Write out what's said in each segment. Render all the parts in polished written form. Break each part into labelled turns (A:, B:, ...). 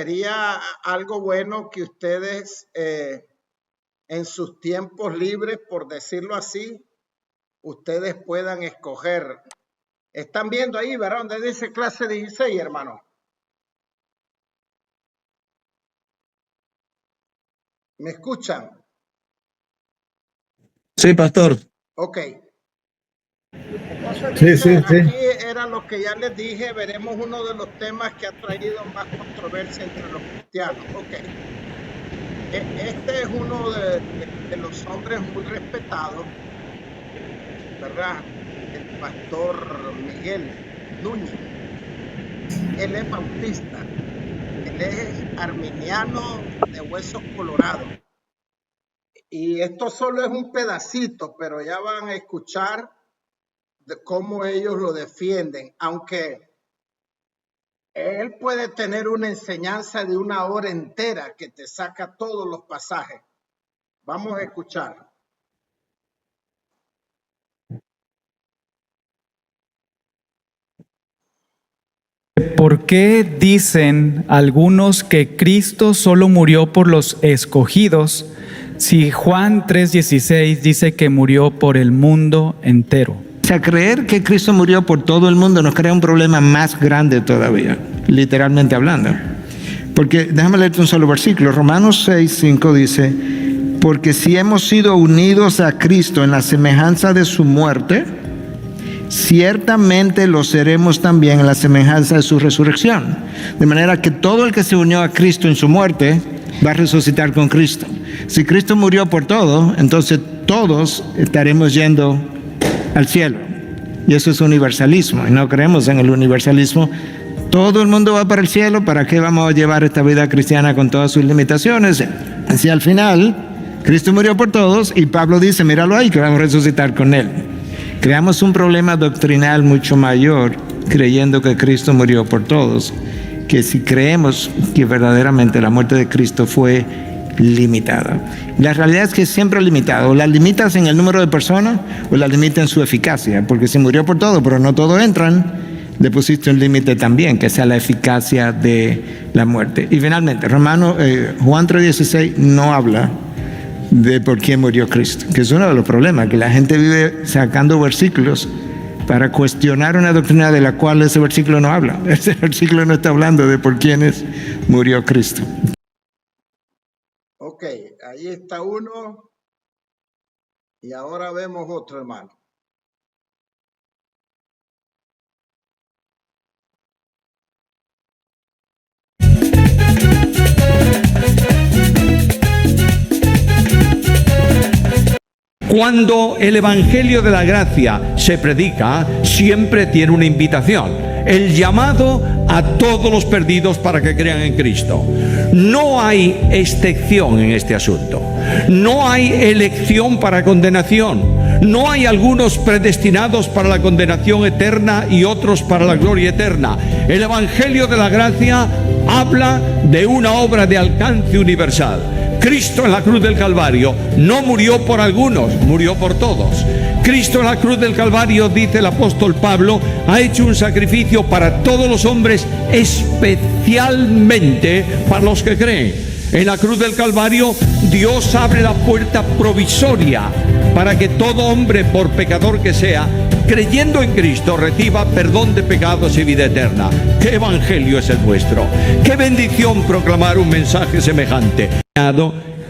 A: Sería algo bueno que ustedes en sus tiempos libres, por decirlo así, ustedes puedan escoger. Están viendo ahí, ¿verdad? Donde dice clase 16, hermano. ¿Me escuchan?
B: Sí, pastor.
A: Ok. Entonces,
B: Sí.
A: aquí era lo que ya les dije, veremos uno de los temas que ha traído más controversia entre los cristianos. Ok. Este es uno de los hombres muy respetados, ¿verdad? El pastor Miguel Núñez. Él es bautista, él es arminiano de huesos colorados. Y esto solo es un pedacito, pero ya van a escuchar de cómo ellos lo defienden, aunque él puede tener una enseñanza de 1 hora entera que te saca todos los pasajes. Vamos a escuchar.
C: ¿Por qué dicen algunos que Cristo solo murió por los escogidos si Juan 3:16 dice que murió por el mundo entero?
D: O sea, creer que Cristo murió por todo el mundo nos crea un problema más grande todavía, literalmente hablando. Porque déjame leerte un solo versículo. Romanos 6:5 dice: porque si hemos sido unidos a Cristo en la semejanza de su muerte, ciertamente lo seremos también en la semejanza de su resurrección. De manera que todo el que se unió a Cristo en su muerte va a resucitar con Cristo. Si Cristo murió por todo, entonces todos estaremos yendo al cielo. Y eso es universalismo, y no creemos en el universalismo. Todo el mundo va para el cielo. ¿Para qué vamos a llevar esta vida cristiana con todas sus limitaciones? Si al final Cristo murió por todos y Pablo dice, míralo ahí, que vamos a resucitar con él. Creamos un problema doctrinal mucho mayor creyendo que Cristo murió por todos, que si creemos que verdaderamente la muerte de Cristo fue limitada. La realidad es que es siempre limitada. O la limitas en el número de personas o la limitas en su eficacia, porque si murió por todo, pero no todos entran, le pusiste un límite también, que sea la eficacia de la muerte. Y finalmente, Juan 3:16 no habla de por qué murió Cristo, que es uno de los problemas, que la gente vive sacando versículos para cuestionar una doctrina de la cual ese versículo no habla. Ese versículo no está hablando de por quiénes murió Cristo.
A: Ok, ahí está uno y ahora vemos otro, hermano.
E: Cuando el Evangelio de la Gracia se predica, siempre tiene una invitación: el llamado a todos los perdidos para que crean en Cristo. No hay excepción en este asunto. No hay elección para condenación. No hay algunos predestinados para la condenación eterna y otros para la gloria eterna. El Evangelio de la Gracia habla de una obra de alcance universal. Cristo en la cruz del Calvario no murió por algunos, murió por todos. Cristo en la cruz del Calvario, dice el apóstol Pablo, ha hecho un sacrificio para todos los hombres, especialmente para los que creen. En la cruz del Calvario, Dios abre la puerta provisoria para que todo hombre, por pecador que sea, creyendo en Cristo, reciba perdón de pecados y vida eterna. ¿Qué evangelio es el nuestro? ¡Qué bendición proclamar un mensaje semejante!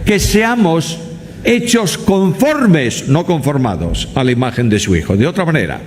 E: Que seamos hechos conformes, no conformados, a la imagen de su Hijo. De otra manera,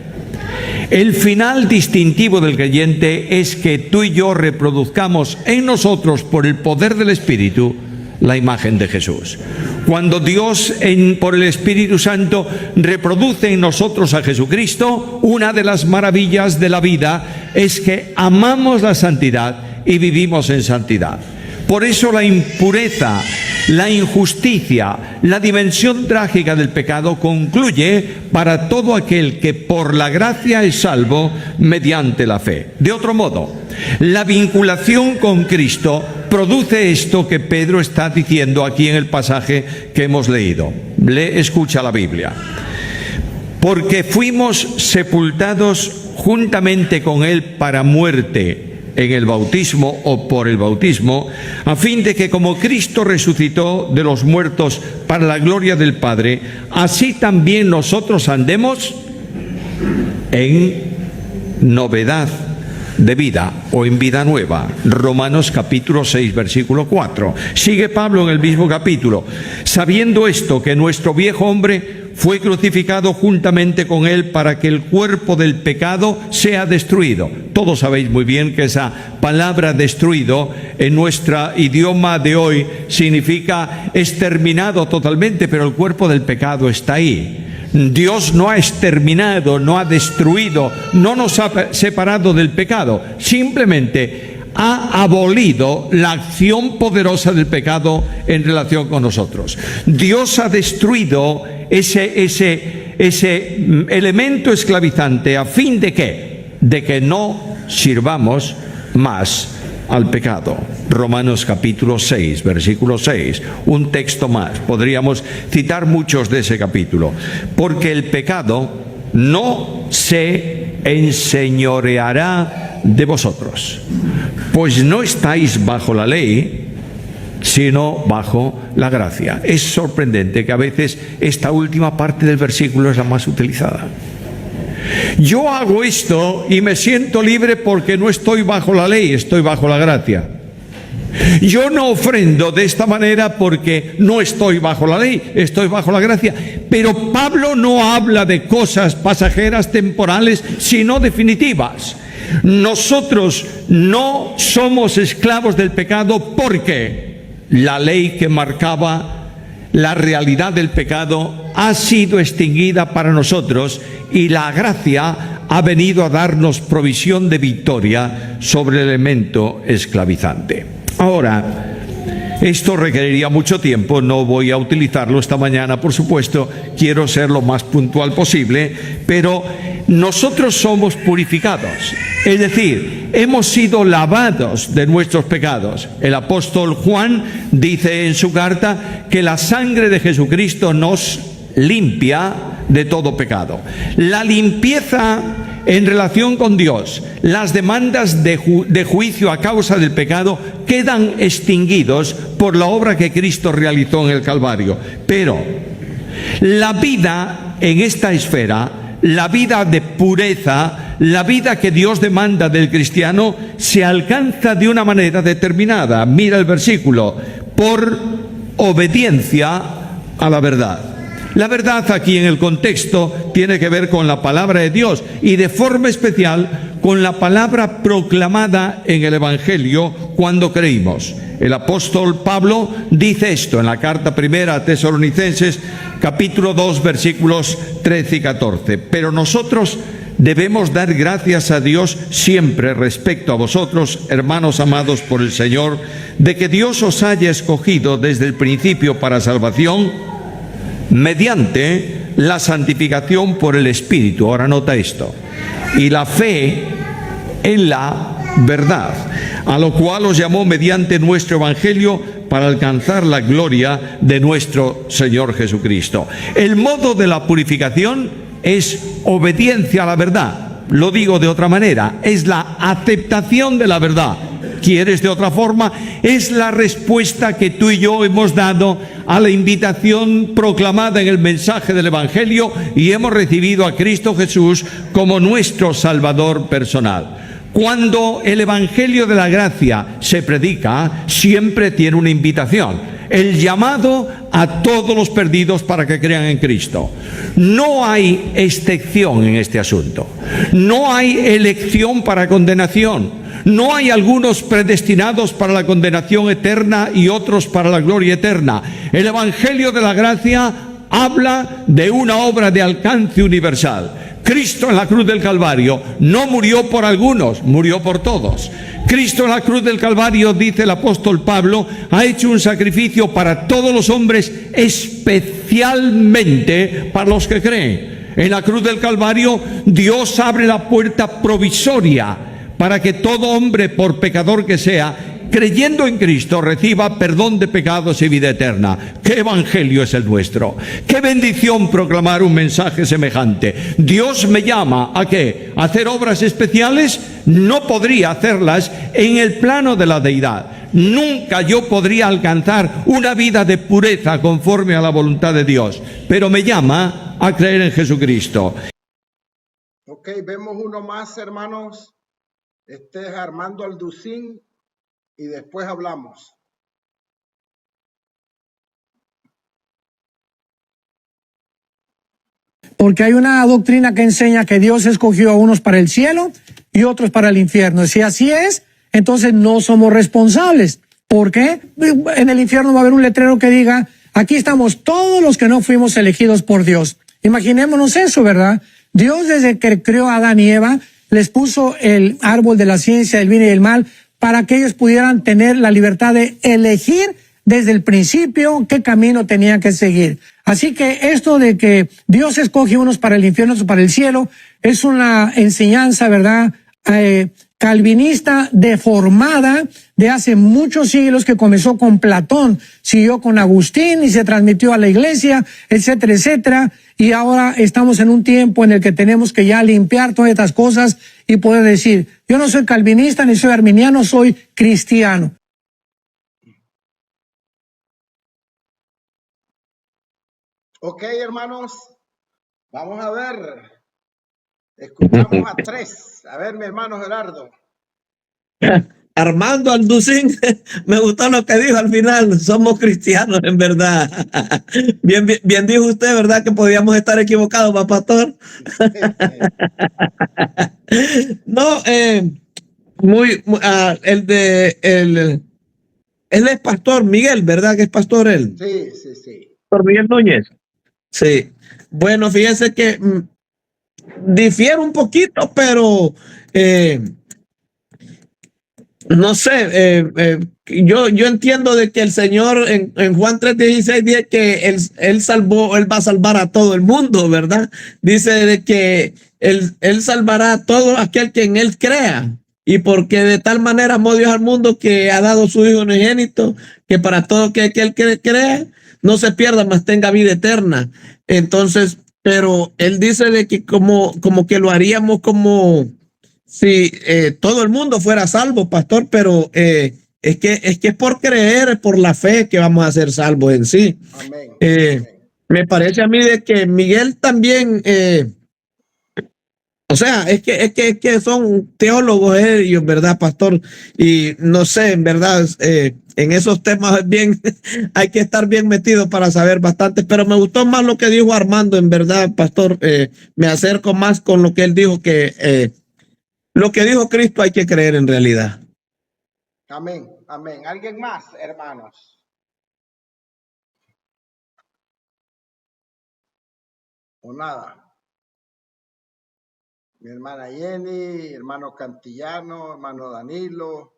E: el final distintivo del creyente es que tú y yo reproduzcamos en nosotros, por el poder del Espíritu, la imagen de Jesús. Cuando Dios, por el Espíritu Santo, reproduce en nosotros a Jesucristo, una de las maravillas de la vida es que amamos la santidad y vivimos en santidad. Por eso la impureza, la injusticia, la dimensión trágica del pecado concluye para todo aquel que por la gracia es salvo mediante la fe. De otro modo, la vinculación con Cristo produce esto que Pedro está diciendo aquí en el pasaje que hemos leído. Escucha la Biblia. Porque fuimos sepultados juntamente con Él para muerte, en el bautismo o por el bautismo, a fin de que como Cristo resucitó de los muertos para la gloria del Padre, así también nosotros andemos en novedad de vida o en vida nueva. Romanos capítulo 6, versículo 4. Sigue Pablo en el mismo capítulo. Sabiendo esto, que nuestro viejo hombre fue crucificado juntamente con él para que el cuerpo del pecado sea destruido. Todos sabéis muy bien que esa palabra destruido en nuestro idioma de hoy significa exterminado totalmente, pero el cuerpo del pecado está ahí. Dios no ha exterminado, no ha destruido, no nos ha separado del pecado, simplemente ha abolido la acción poderosa del pecado en relación con nosotros. Dios ha destruido ese elemento esclavizante a fin de que no sirvamos más al pecado. Romanos capítulo 6, versículo 6, un texto más. Podríamos citar muchos de ese capítulo. Porque el pecado no se enseñoreará de vosotros, pues no estáis bajo la ley, sino bajo la gracia. Es sorprendente que a veces esta última parte del versículo es la más utilizada. Yo hago esto y me siento libre porque no estoy bajo la ley, estoy bajo la gracia. Yo no ofrendo de esta manera porque no estoy bajo la ley, estoy bajo la gracia. Pero Pablo no habla de cosas pasajeras, temporales, sino definitivas. Nosotros no somos esclavos del pecado porque la ley que marcaba la realidad del pecado ha sido extinguida para nosotros y la gracia ha venido a darnos provisión de victoria sobre el elemento esclavizante. Ahora, esto requeriría mucho tiempo, no voy a utilizarlo esta mañana, por supuesto, quiero ser lo más puntual posible, pero nosotros somos purificados, es decir, hemos sido lavados de nuestros pecados. El apóstol Juan dice en su carta que la sangre de Jesucristo nos limpia de todo pecado. La limpieza en relación con Dios, las demandas de juicio a causa del pecado quedan extinguidos por la obra que Cristo realizó en el Calvario. Pero la vida en esta esfera, la vida de pureza, la vida que Dios demanda del cristiano, se alcanza de una manera determinada. Mira el versículo: por obediencia a la verdad. La verdad aquí en el contexto tiene que ver con la palabra de Dios y de forma especial con la palabra proclamada en el Evangelio cuando creímos. El apóstol Pablo dice esto en la carta primera a Tesalonicenses, capítulo 2, versículos 13 y 14. Pero nosotros debemos dar gracias a Dios siempre respecto a vosotros, hermanos amados por el Señor, de que Dios os haya escogido desde el principio para salvación, mediante la santificación por el Espíritu. Ahora nota esto: y la fe en la verdad, a lo cual os llamó mediante nuestro Evangelio para alcanzar la gloria de nuestro Señor Jesucristo. El modo de la purificación es obediencia a la verdad. Lo digo de otra manera, es la aceptación de la verdad. ¿Quieres de otra forma? Es la respuesta que tú y yo hemos dado a la invitación proclamada en el mensaje del Evangelio y hemos recibido a Cristo Jesús como nuestro Salvador personal. Cuando el Evangelio de la gracia se predica, siempre tiene una invitación: el llamado a todos los perdidos para que crean en Cristo. No hay excepción en este asunto. No hay elección para condenación. No hay algunos predestinados para la condenación eterna y otros para la gloria eterna. El Evangelio de la gracia habla de una obra de alcance universal. Cristo en la cruz del Calvario no murió por algunos, murió por todos. Cristo en la cruz del Calvario, dice el apóstol Pablo, ha hecho un sacrificio para todos los hombres, especialmente para los que creen. En la cruz del Calvario, Dios abre la puerta provisoria para que todo hombre, por pecador que sea, creyendo en Cristo, reciba perdón de pecados y vida eterna. ¿Qué evangelio es el nuestro? Qué bendición proclamar un mensaje semejante. Dios me llama ¿a qué? ¿A hacer obras especiales? No podría hacerlas en el plano de la deidad. Nunca yo podría alcanzar una vida de pureza conforme a la voluntad de Dios, pero me llama a creer en Jesucristo.
A: Ok, vemos uno más, hermanos. Este es Armando Alducín y después hablamos.
B: Porque hay una doctrina que enseña que Dios escogió a unos para el cielo y otros para el infierno. Si así es, entonces no somos responsables. ¿Por qué? En el infierno va a haber un letrero que diga, aquí estamos todos los que no fuimos elegidos por Dios. Imaginémonos eso, ¿verdad? Dios, desde que creó a Adán y Eva, les puso el árbol de la ciencia del bien y del mal para que ellos pudieran tener la libertad de elegir desde el principio qué camino tenían que seguir. Así que esto de que Dios escoge unos para el infierno, otros para el cielo, es una enseñanza, ¿verdad?, calvinista deformada de hace muchos siglos, que comenzó con Platón, siguió con Agustín y se transmitió a la iglesia, etcétera, etcétera. Y ahora estamos en un tiempo en el que tenemos que ya limpiar todas estas cosas y poder decir, yo no soy calvinista ni soy arminiano, soy cristiano.
A: Ok, hermanos, vamos a ver. Escuchamos a tres. A ver, mi hermano Gerardo.
F: Armando Alducín, me gustó lo que dijo al final, somos cristianos en verdad. Bien dijo usted, ¿verdad? Que podíamos estar equivocados, ¿va, pastor? No, él es pastor Miguel, ¿verdad? Que es pastor él.
A: Sí, sí, sí.
F: Pastor Miguel Núñez. Sí. Bueno, fíjese que difiere un poquito, pero no sé, yo entiendo de que el Señor en Juan 3:16 dice que él va a salvar a todo el mundo, ¿verdad? Dice de que él salvará a todo aquel que en él crea. Y porque de tal manera amó Dios al mundo que ha dado su Hijo unigénito, que para todo aquel que crea no se pierda, mas tenga vida eterna. Entonces, pero él dice de que como que lo haríamos como si todo el mundo fuera salvo, pastor, pero es que es por creer, es por la fe que vamos a ser salvos en sí.
A: Amén.
F: Me parece a mí de que Miguel también, o sea, es que son teólogos ellos, ¿verdad, pastor? Y no sé, en verdad, en esos temas bien hay que estar bien metido para saber bastante, pero me gustó más lo que dijo Armando, en verdad, pastor. Me acerco más con lo que él dijo, que lo que dijo Cristo hay que creer en realidad.
A: Amén, amén. ¿Alguien más, hermanos? ¿O nada? Mi hermana Jenny, hermano Cantillano, hermano Danilo.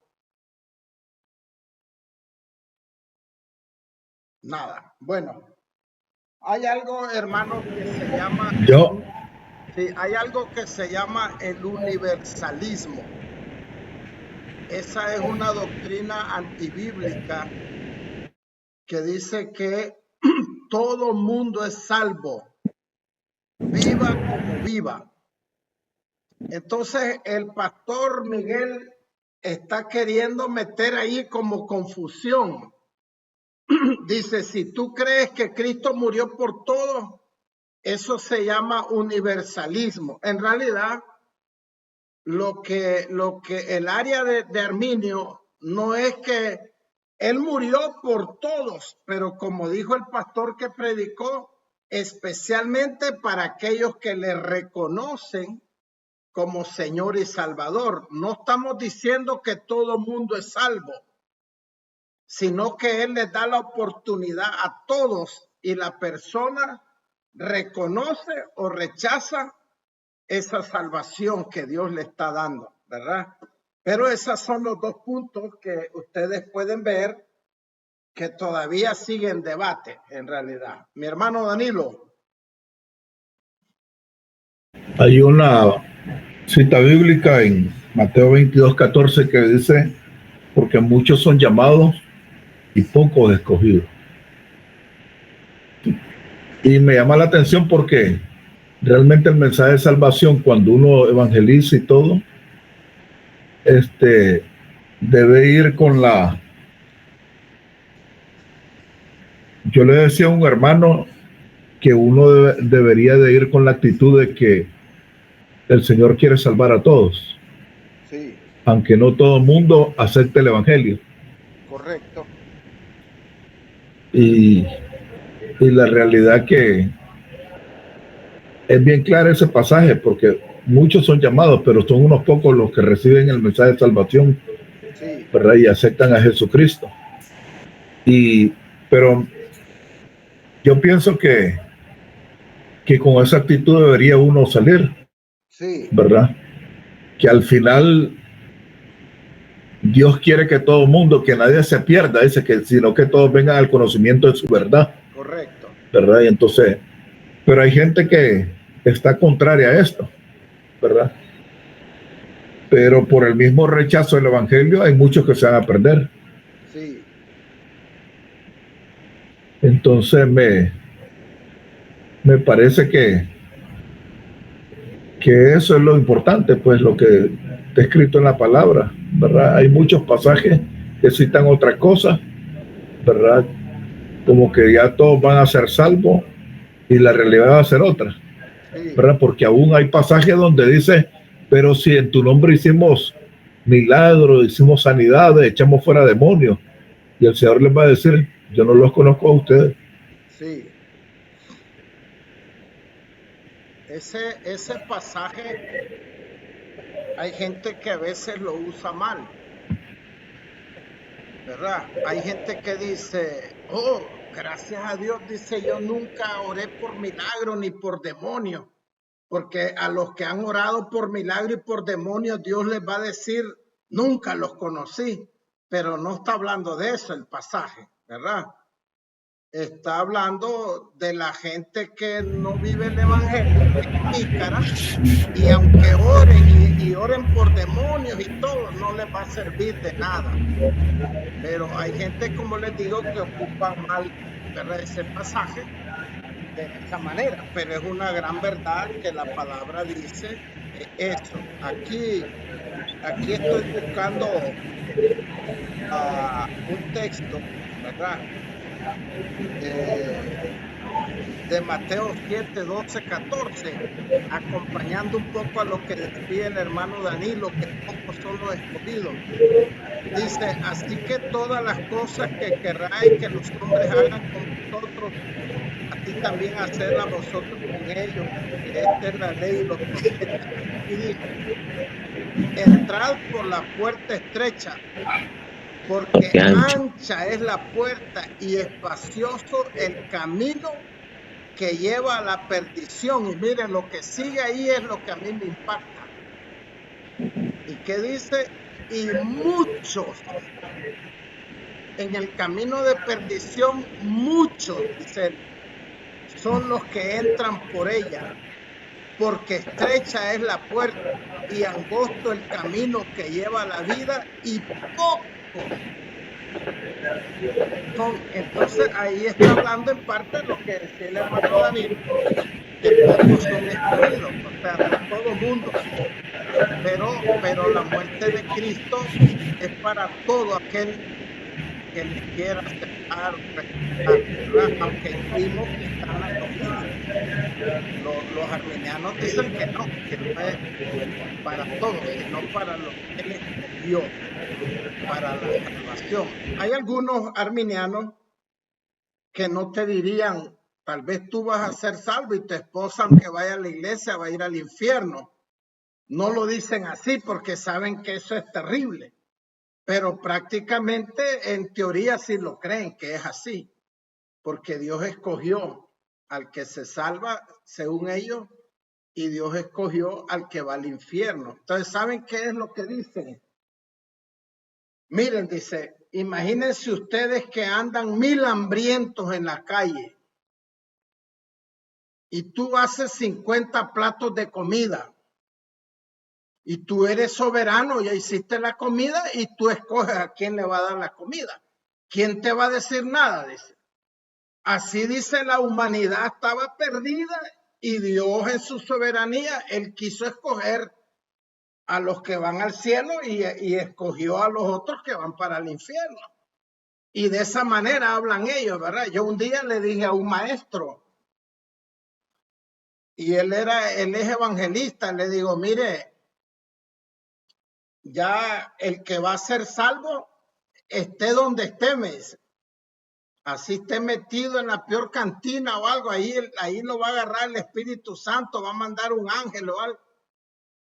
A: Nada. Bueno, hay algo, hermano, que se llama... Sí, hay algo que se llama el universalismo. Esa es una doctrina antibíblica que dice que todo mundo es salvo, viva como viva. Entonces el pastor Miguel está queriendo meter ahí como confusión. Dice, si tú crees que Cristo murió por todos, eso se llama universalismo. En realidad, lo que el área de Arminio no es que él murió por todos, pero como dijo el pastor que predicó, especialmente para aquellos que le reconocen como Señor y Salvador. No estamos diciendo que todo mundo es salvo, sino que él les da la oportunidad a todos y la persona reconoce o rechaza esa salvación que Dios le está dando, ¿verdad? Pero esos son los dos puntos que ustedes pueden ver que todavía siguen en debate, en realidad. Mi hermano Danilo.
G: Hay una cita bíblica en Mateo 22:14 que dice, porque muchos son llamados y pocos escogidos. Y me llama la atención porque realmente el mensaje de salvación, cuando uno evangeliza y todo, debe ir con la... Yo le decía a un hermano que uno debería de ir con la actitud de que el Señor quiere salvar a todos,
A: Sí,
G: aunque no todo el mundo acepte el evangelio.
A: correcto.
G: Y la realidad que es bien claro ese pasaje, porque muchos son llamados, pero son unos pocos los que reciben el mensaje de salvación,
A: Sí,
G: ¿verdad? Y aceptan a Jesucristo. Pero yo pienso que con esa actitud debería uno salir,
A: sí,
G: ¿verdad? Que al final Dios quiere que todo el mundo, que nadie se pierda, dice que, sino que todos vengan al conocimiento de su verdad,
A: correcto.
G: ¿verdad? Y entonces, pero hay gente que está contraria a esto, ¿verdad? Pero por el mismo rechazo del evangelio hay muchos que se van a perder.
A: Sí,
G: Entonces me parece que eso es lo importante, pues lo que está escrito en la palabra, ¿verdad? Hay muchos pasajes que citan otra cosa, ¿verdad? Como que ya todos van a ser salvos y la realidad va a ser otra,
A: sí,
G: ¿verdad? Porque aún hay pasajes donde dice, pero si en tu nombre hicimos milagros, hicimos sanidades, echamos fuera demonios, y el Señor les va a decir, yo no los conozco a ustedes.
A: sí. Ese pasaje, hay gente que a veces lo usa mal, ¿verdad? Hay gente que dice, oh, gracias a Dios, dice, yo nunca oré por milagro ni por demonio, porque a los que han orado por milagro y por demonio, Dios les va a decir, nunca los conocí, pero no está hablando de eso el pasaje, ¿verdad? Está hablando de la gente que no vive el evangelio, que es pícara, y aunque oren y oren por demonios y todo, no les va a servir de nada. Pero hay gente, como les digo, que ocupa mal, ¿verdad?, ese pasaje de esa manera, pero es una gran verdad que la palabra dice eso. Aquí estoy buscando un texto, ¿verdad? De Mateo 7, 12, 14, acompañando un poco a lo que decía el hermano Danilo, que pocos son los escogidos. Dice, así que todas las cosas que queráis que los hombres hagan con vosotros, así también hacedla vosotros con ellos, porque esta es la ley y los profetas. Y dice, entrad por la puerta estrecha, porque ancha es la puerta y espacioso el camino que lleva a la perdición. Y miren, lo que sigue ahí es lo que a mí me impacta. ¿Y qué dice? Y muchos en el camino de perdición, muchos, dice, son los que entran por ella, porque estrecha es la puerta y angosto el camino que lleva a la vida, y pocos son. Entonces ahí está hablando en parte de lo que decía el hermano David, que pocos son escogidos, o sea, no todo mundo, pero la muerte de Cristo es para todo aquel que le quiera aceptar, ¿verdad? Aunque incluimos que están las dos cosas. Los arminianos dicen que no es para todos, sino para los que él escogió para la salvación. Hay algunos arminianos que no te dirían, tal vez tú vas a ser salvo y tu esposa, aunque vaya a la iglesia, va a ir al infierno. No lo dicen así porque saben que eso es terrible, pero prácticamente en teoría sí lo creen que es así, porque Dios escogió al que se salva según ellos y Dios escogió al que va al infierno. Entonces, ¿saben qué es lo que dicen? Miren, dice, imagínense ustedes que andan 1000 hambrientos en la calle y tú haces 50 platos de comida Y tú eres soberano, ya hiciste la comida y tú escoges a quién le va a dar la comida. ¿Quién te va a decir nada? Dice. Así dice, la humanidad estaba perdida y Dios en su soberanía, Él quiso escoger a los que van al cielo y escogió a los otros que van para el infierno. Y de esa manera hablan ellos, ¿verdad? Yo un día le dije a un maestro, y él es evangelista, le digo, mire, ya el que va a ser salvo, esté donde esté, me dice. Así esté metido en la peor cantina o algo, ahí lo va a agarrar el Espíritu Santo, va a mandar un ángel o algo.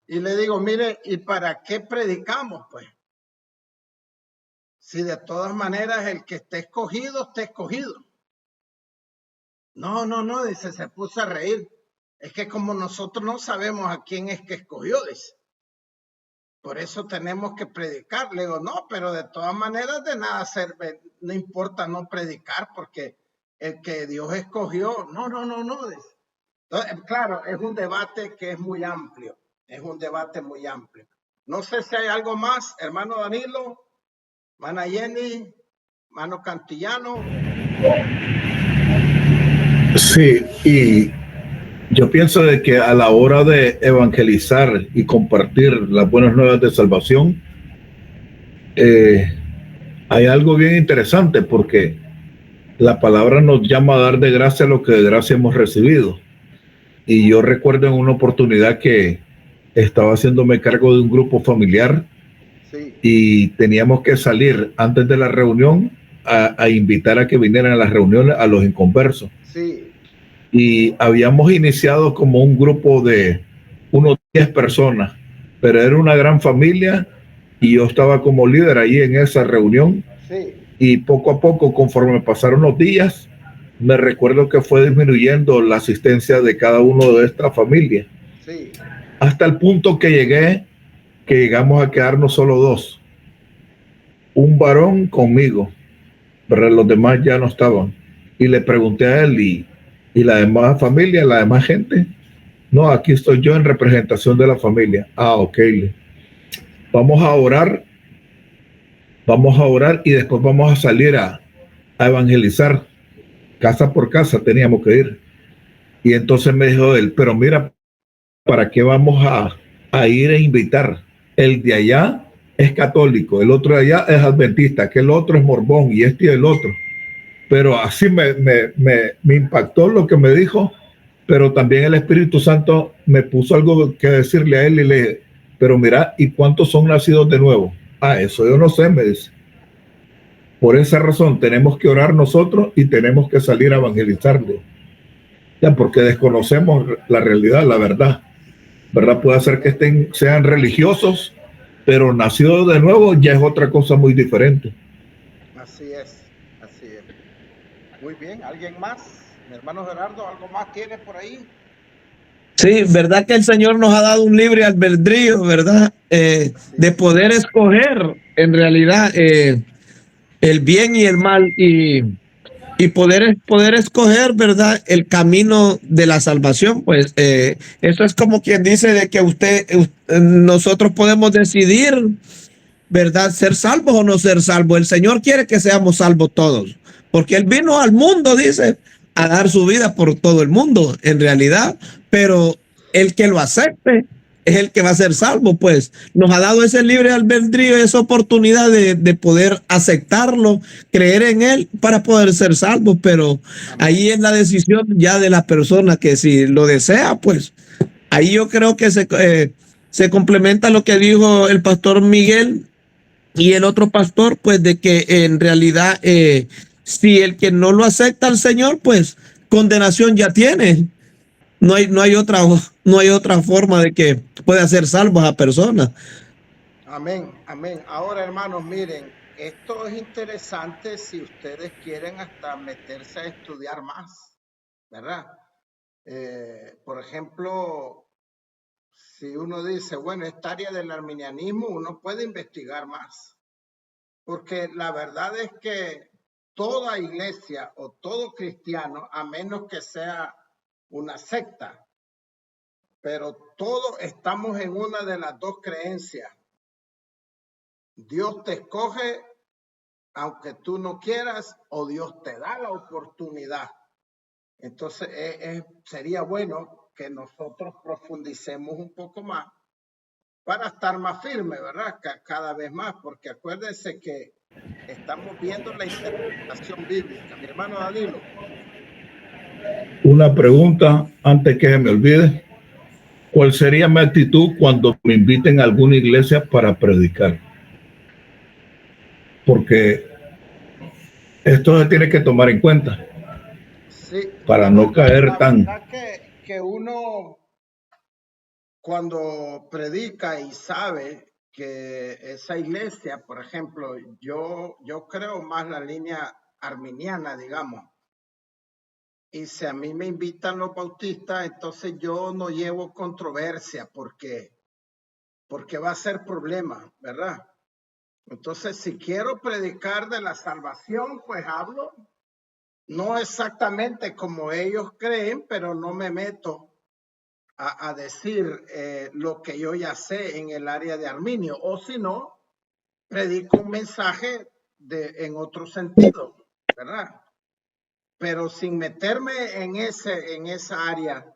A: Y le digo, mire, ¿y para qué predicamos, pues? Si de todas maneras el que esté escogido, esté escogido. No, dice, se puso a reír. Es que como nosotros no sabemos a quién es que escogió, dice. Por eso tenemos que predicar. Le digo, no, pero de todas maneras de nada sirve, no importa no predicar, porque el que Dios escogió, no, dice. Entonces, claro, es un debate que es muy amplio, es un debate muy amplio. No sé si hay algo más, hermano Danilo, hermana Jenny, hermano Cantillano.
G: Sí, y yo pienso de que a la hora de evangelizar y compartir las buenas nuevas de salvación, hay algo bien interesante porque la palabra nos llama a dar de gracia lo que de gracia hemos recibido. Y yo recuerdo en una oportunidad que estaba haciéndome cargo de un grupo familiar,
A: Sí,
G: y teníamos que salir antes de la reunión a invitar a que vinieran a las reuniones a los inconversos.
A: sí,
G: Y habíamos iniciado como un grupo de unos 10 personas, pero era una gran familia y yo estaba como líder ahí en esa reunión.
A: sí,
G: Y poco a poco, conforme pasaron los días, me recuerdo que fue disminuyendo la asistencia de cada uno de esta familia,
A: sí,
G: hasta el punto que llegamos a quedarnos solo dos, un varón conmigo, pero los demás ya no estaban. Y le pregunté a él, y la demás familia, la demás gente. No, aquí estoy yo en representación de la familia. Ah, ok. Vamos a orar, y después vamos a salir a evangelizar. Casa por casa teníamos que ir. Y entonces me dijo él, pero mira, ¿para qué vamos a ir a invitar? El de allá es católico, el otro de allá es adventista, que el otro es mormón y este y el otro. Pero así me impactó lo que me dijo, pero también el Espíritu Santo me puso algo que decirle a él y le dije, pero mira, ¿y cuántos son nacidos de nuevo? Ah, eso yo no sé, me dice. Por esa razón tenemos que orar nosotros y tenemos que salir a evangelizarle. Ya, porque desconocemos la realidad, la verdad. ¿Verdad? Puede ser que sean religiosos, pero nacidos de nuevo ya es otra cosa muy diferente.
A: así es, así es. Muy bien, ¿alguien más? Mi hermano Gerardo, ¿algo más tienes por ahí?
F: Sí, verdad que el Señor nos ha dado un libre albedrío, ¿verdad? De poder escoger en realidad el bien y el mal y poder escoger, ¿verdad? El camino de la salvación. Pues eso es como quien dice de que nosotros podemos decidir, ¿verdad? Ser salvos o no ser salvos. El Señor quiere que seamos salvos todos, porque Él vino al mundo, dice, a dar su vida por todo el mundo, en realidad, pero el que lo acepte es el que va a ser salvo, pues nos ha dado ese libre albedrío, esa oportunidad de poder aceptarlo, creer en Él para poder ser salvo, pero ahí es la decisión ya de la persona que si lo desea, pues ahí yo creo que se complementa lo que dijo el pastor Miguel y el otro pastor, pues de que en realidad si el que no lo acepta al Señor, pues condenación ya tiene. No hay otra forma de que pueda ser salvo a persona.
A: Amén, amén. Ahora, hermanos, miren, esto es interesante si ustedes quieren hasta meterse a estudiar más, ¿verdad? Por ejemplo, si uno dice, bueno, esta área del arminianismo, uno puede investigar más, porque la verdad es que toda iglesia o todo cristiano, a menos que sea una secta, pero todos estamos en una de las dos creencias. Dios te escoge aunque tú no quieras, o Dios te da la oportunidad. Entonces sería bueno que nosotros profundicemos un poco más para estar más firmes, ¿verdad? Cada vez más, porque acuérdense que estamos viendo la interpretación bíblica. Mi hermano Danilo.
G: Una pregunta antes que se me olvide. ¿Cuál sería mi actitud cuando me inviten a alguna iglesia para predicar? Porque esto se tiene que tomar en cuenta.
A: Sí,
G: para no caer tan...
A: La verdad que uno cuando predica y sabe que esa iglesia, por ejemplo, yo creo más la línea arminiana, digamos. Y si a mí me invitan los bautistas, entonces yo no llevo controversia porque va a ser problema, ¿verdad? Entonces, si quiero predicar de la salvación, pues hablo, no exactamente como ellos creen, pero no me meto a decir lo que yo ya sé en el área de Arminio, o si no, predico un mensaje en otro sentido, ¿verdad? Pero sin meterme en esa área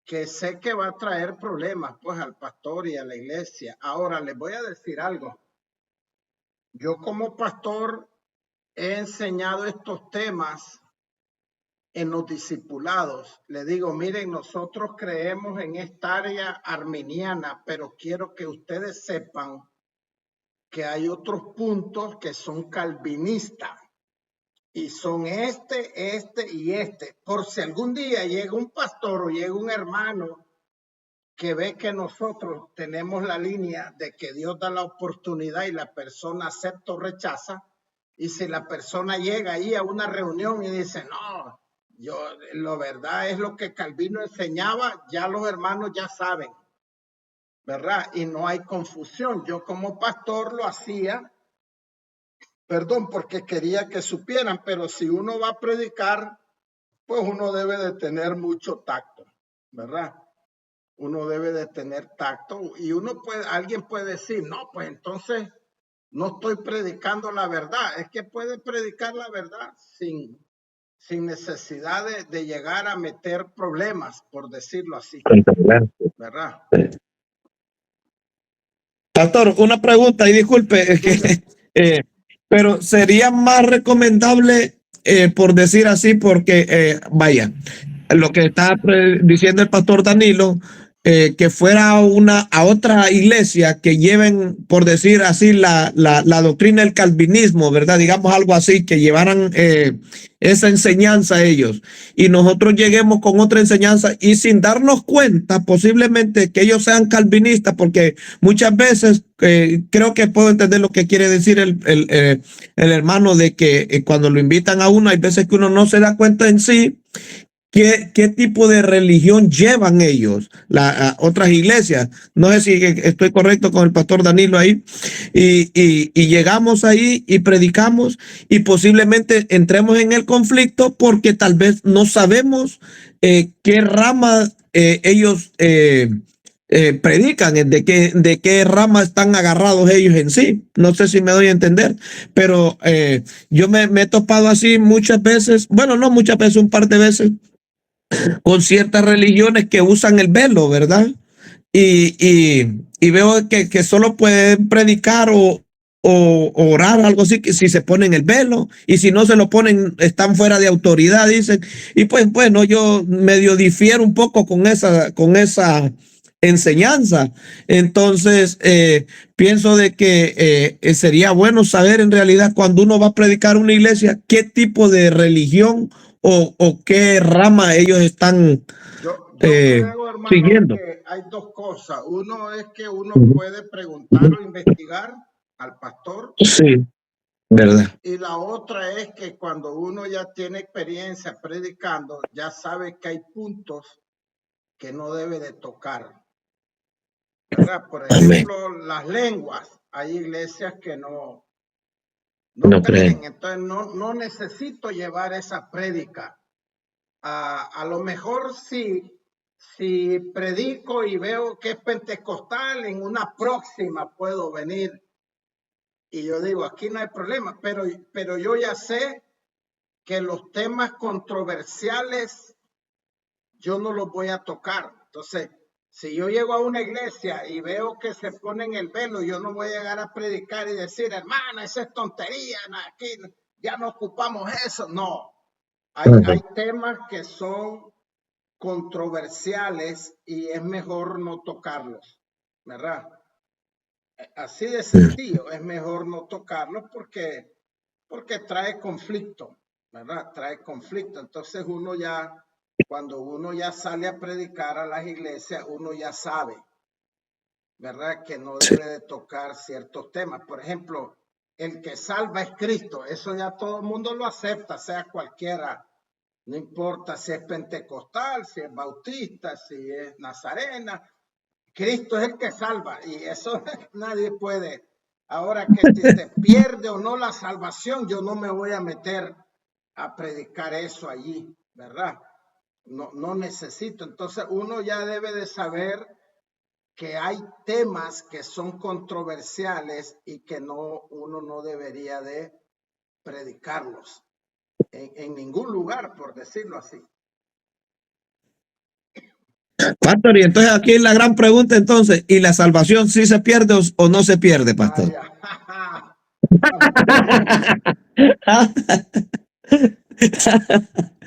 A: que sé que va a traer problemas pues al pastor y a la iglesia. Ahora les voy a decir algo. Yo como pastor he enseñado estos temas en los discipulados. Le digo, miren, nosotros creemos en esta área arminiana, pero quiero que ustedes sepan que hay otros puntos que son calvinistas. Y son este y este. Por si algún día llega un pastor o llega un hermano que ve que nosotros tenemos la línea de que Dios da la oportunidad y la persona acepta o rechaza, y si la persona llega ahí a una reunión y dice, no, lo verdad es lo que Calvino enseñaba, ya los hermanos ya saben, ¿verdad? Y no hay confusión. Yo como pastor lo hacía, porque quería que supieran, pero si uno va a predicar, pues uno debe de tener mucho tacto, ¿verdad? Uno debe de tener tacto y alguien puede decir, no, pues entonces no estoy predicando la verdad. Es que puede predicar la verdad sin necesidad de llegar a meter problemas, por decirlo así, ¿verdad?
F: Pastor, una pregunta y disculpe, es que, pero sería más recomendable, por decir así, porque, vaya, lo que está diciendo el pastor Danilo, que fuera a otra iglesia que lleven, por decir así, la doctrina del calvinismo, ¿verdad? Digamos algo así, que llevaran esa enseñanza a ellos y nosotros lleguemos con otra enseñanza y sin darnos cuenta posiblemente que ellos sean calvinistas, porque muchas veces creo que puedo entender lo que quiere decir el hermano de que cuando lo invitan a uno hay veces que uno no se da cuenta en sí ¿qué tipo de religión llevan ellos, a otras iglesias? No sé si estoy correcto con el pastor Danilo ahí. Y llegamos ahí y predicamos y posiblemente entremos en el conflicto porque tal vez no sabemos qué rama ellos predican, de qué rama están agarrados ellos en sí. No sé si me doy a entender, pero yo me he topado así muchas veces, bueno, no muchas veces, un par de veces, con ciertas religiones que usan el velo, ¿verdad? Y veo que solo pueden predicar o orar, algo así, que si se ponen el velo, y si no se lo ponen, están fuera de autoridad, dicen. Y pues bueno, yo medio difiero un poco con esa enseñanza. Entonces, pienso de que sería bueno saber en realidad cuando uno va a predicar una iglesia, qué tipo de religión o qué rama ellos están
A: Yo creo, hermano,
F: siguiendo.
A: que hay dos cosas. Uno es que uno puede preguntar o investigar al pastor.
F: Sí, verdad.
A: Y la otra es que cuando uno ya tiene experiencia predicando, ya sabe que hay puntos que no debe de tocar, ¿verdad? Por ejemplo, las lenguas. Hay iglesias que no creen. Entonces no necesito llevar esa prédica. A lo mejor sí, si predico y veo que es pentecostal, en una próxima puedo venir. Y yo digo, aquí no hay problema, pero yo ya sé que los temas controversiales yo no los voy a tocar. Entonces, si yo llego a una iglesia y veo que se ponen el velo, yo no voy a llegar a predicar y decir, hermana, esa es tontería, aquí ya no ocupamos eso. No, hay temas que son controversiales y es mejor no tocarlos, ¿verdad? Así de sencillo, es mejor no tocarlos porque trae conflicto, ¿verdad? Trae conflicto. Entonces cuando uno ya sale a predicar a las iglesias, uno ya sabe, ¿verdad? Que no debe de tocar ciertos temas. Por ejemplo, el que salva es Cristo. Eso ya todo el mundo lo acepta, sea cualquiera. No importa si es pentecostal, si es bautista, si es nazarena. Cristo es el que salva y eso nadie puede. Ahora que si se pierde o no la salvación, yo no me voy a meter a predicar eso allí, ¿verdad? No necesito. Entonces uno ya debe de saber que hay temas que son controversiales y que uno no debería de predicarlos en ningún lugar, por decirlo así.
F: Pastor, y entonces aquí la gran pregunta entonces, ¿y la salvación sí se pierde o no se pierde, pastor?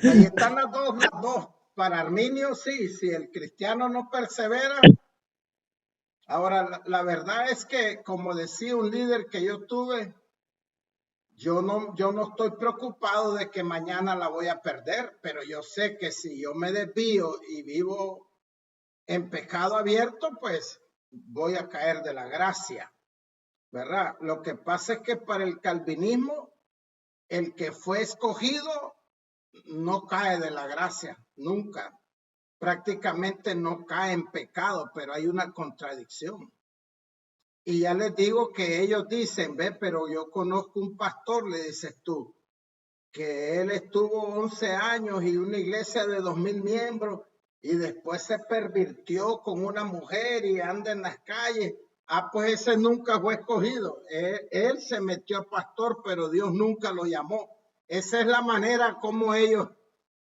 A: Ahí están las dos. Para Arminio sí, si el cristiano no persevera. Ahora, la verdad es que, como decía un líder que yo tuve, yo no estoy preocupado de que mañana la voy a perder, pero yo sé que si yo me desvío y vivo en pecado abierto, pues voy a caer de la gracia, ¿verdad? Lo que pasa es que para el calvinismo, el que fue escogido no cae de la gracia, nunca. Prácticamente no cae en pecado, pero hay una contradicción. Y ya les digo que ellos dicen, ve, pero yo conozco un pastor, le dices tú, que él estuvo 11 años y una iglesia de 2,000 miembros y después se pervirtió con una mujer y anda en las calles. Ah, pues ese nunca fue escogido. Él se metió a pastor, pero Dios nunca lo llamó. Esa es la manera como ellos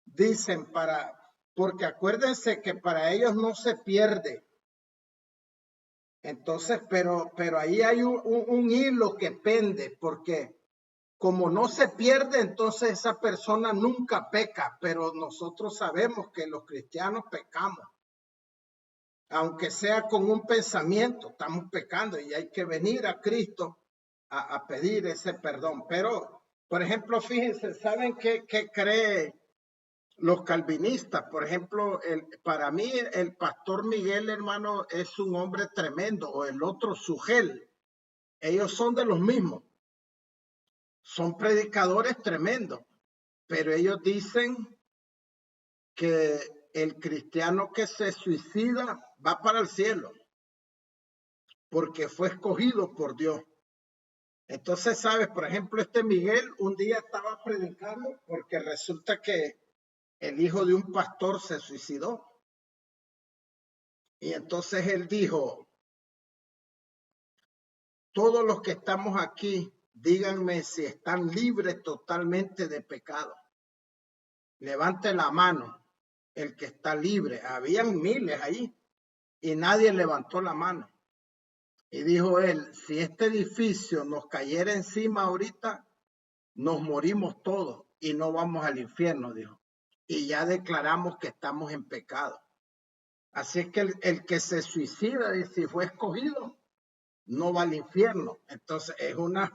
A: dicen porque acuérdense que para ellos no se pierde. Entonces, pero ahí hay un hilo que pende, porque como no se pierde, entonces esa persona nunca peca, pero nosotros sabemos que los cristianos pecamos. Aunque sea con un pensamiento, estamos pecando y hay que venir a Cristo a pedir ese perdón. Pero, por ejemplo, fíjense, ¿saben qué cree los calvinistas? Por ejemplo, para mí el pastor Miguel, hermano, es un hombre tremendo, o el otro Sugel. Ellos son de los mismos. Son predicadores tremendos, pero ellos dicen que el cristiano que se suicida va para el cielo porque fue escogido por Dios. Entonces, sabes, por ejemplo, este Miguel un día estaba predicando porque resulta que el hijo de un pastor se suicidó. Y entonces él dijo, todos los que estamos aquí, díganme si están libres totalmente de pecado. Levante la mano el que está libre. Habían miles ahí y nadie levantó la mano. Y dijo él, si este edificio nos cayera encima ahorita, nos morimos todos y no vamos al infierno, dijo. Y ya declaramos que estamos en pecado. Así es que el que se suicida y si fue escogido, no va al infierno. Entonces es una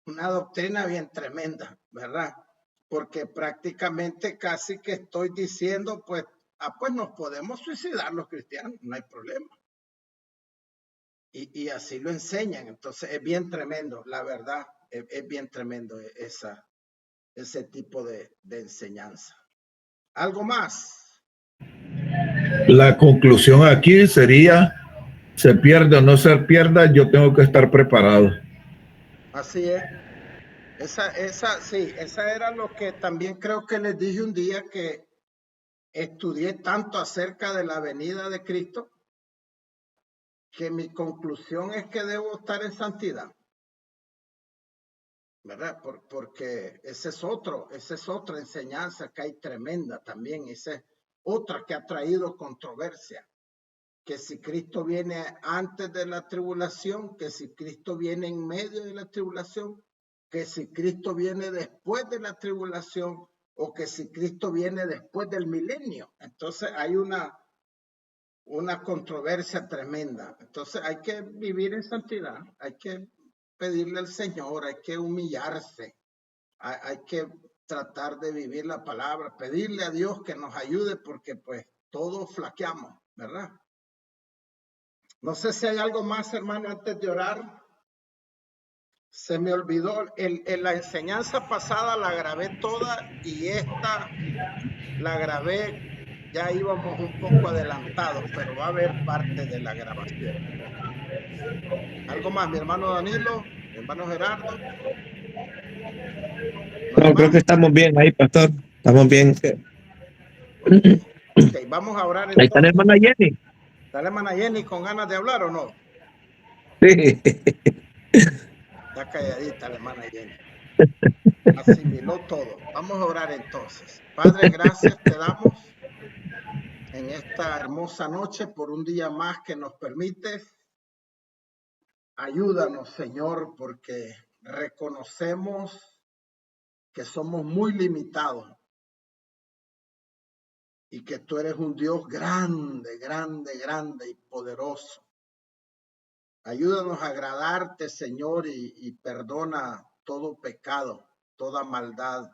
A: doctrina bien tremenda, ¿verdad? Porque prácticamente casi que estoy diciendo, pues nos podemos suicidar los cristianos, no hay problema. Y así lo enseñan. Entonces es bien tremendo, la verdad, es bien tremendo ese tipo de enseñanza. ¿Algo más?
G: La conclusión aquí sería, se pierde o no se pierda, yo tengo que estar preparado.
A: Así es. Esa era lo que también creo que les dije un día, que estudié tanto acerca de la venida de Cristo que mi conclusión es que debo estar en santidad, ¿verdad? Porque esa es otra enseñanza que hay tremenda también. Esa es otra que ha traído controversia. Que si Cristo viene antes de la tribulación, que si Cristo viene en medio de la tribulación, que si Cristo viene después de la tribulación, o que si Cristo viene después del milenio. Entonces hay una controversia tremenda. Entonces hay que vivir en santidad, hay que pedirle al Señor, hay que humillarse, hay que tratar de vivir la palabra, pedirle a Dios que nos ayude porque pues todos flaqueamos, ¿verdad? No sé si hay algo más, hermano, antes de orar. Se me olvidó, en la enseñanza pasada la grabé toda y esta la grabé, ya íbamos un poco adelantados, pero va a haber parte de la grabación. ¿Algo más, mi hermano Danilo? Mi hermano Gerardo.
F: No, creo que estamos bien ahí, pastor. Estamos bien.
A: Ok, vamos a orar
F: Ahí está la
A: entonces.
F: hermana Jenny.
A: ¿Está la hermana Jenny con ganas de hablar o no?
F: Sí.
A: Está calladita la hermana Jenny. Asimiló todo. Vamos a orar entonces. Padre, gracias te damos en esta hermosa noche por un día más que nos permites. Ayúdanos, Señor, porque reconocemos que somos muy limitados y que tú eres un Dios grande, grande, grande y poderoso. Ayúdanos a agradarte, Señor, y perdona todo pecado, toda maldad.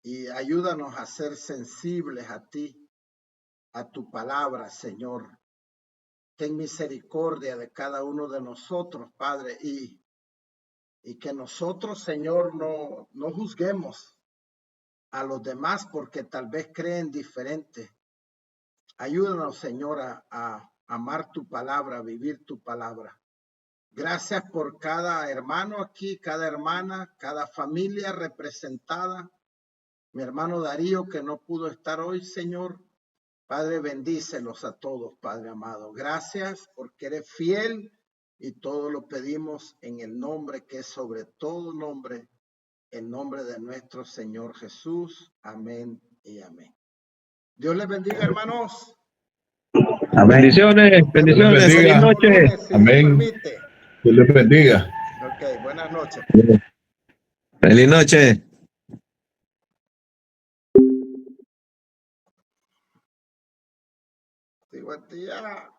A: Y ayúdanos a ser sensibles a ti, a tu palabra, Señor. Ten misericordia de cada uno de nosotros, Padre, y que nosotros, Señor, no juzguemos a los demás porque tal vez creen diferente. Ayúdanos, Señor, a amar tu palabra, a vivir tu palabra. Gracias por cada hermano aquí, cada hermana, cada familia representada. Mi hermano Darío, que no pudo estar hoy, Señor. Padre, bendícelos a todos, Padre amado. Gracias porque eres fiel y todo lo pedimos en el nombre que es sobre todo nombre, en nombre de nuestro Señor Jesús. Amén y amén. Dios les bendiga, hermanos.
F: Bendiciones,
G: Dios les
F: bendiciones. Feliz
G: bendiga.
F: noche.
A: Lunes, si Dios
G: Amén.
A: permite.
G: Dios les bendiga.
A: Ok, buenas noches.
F: Feliz noche.
A: Sí, buen día.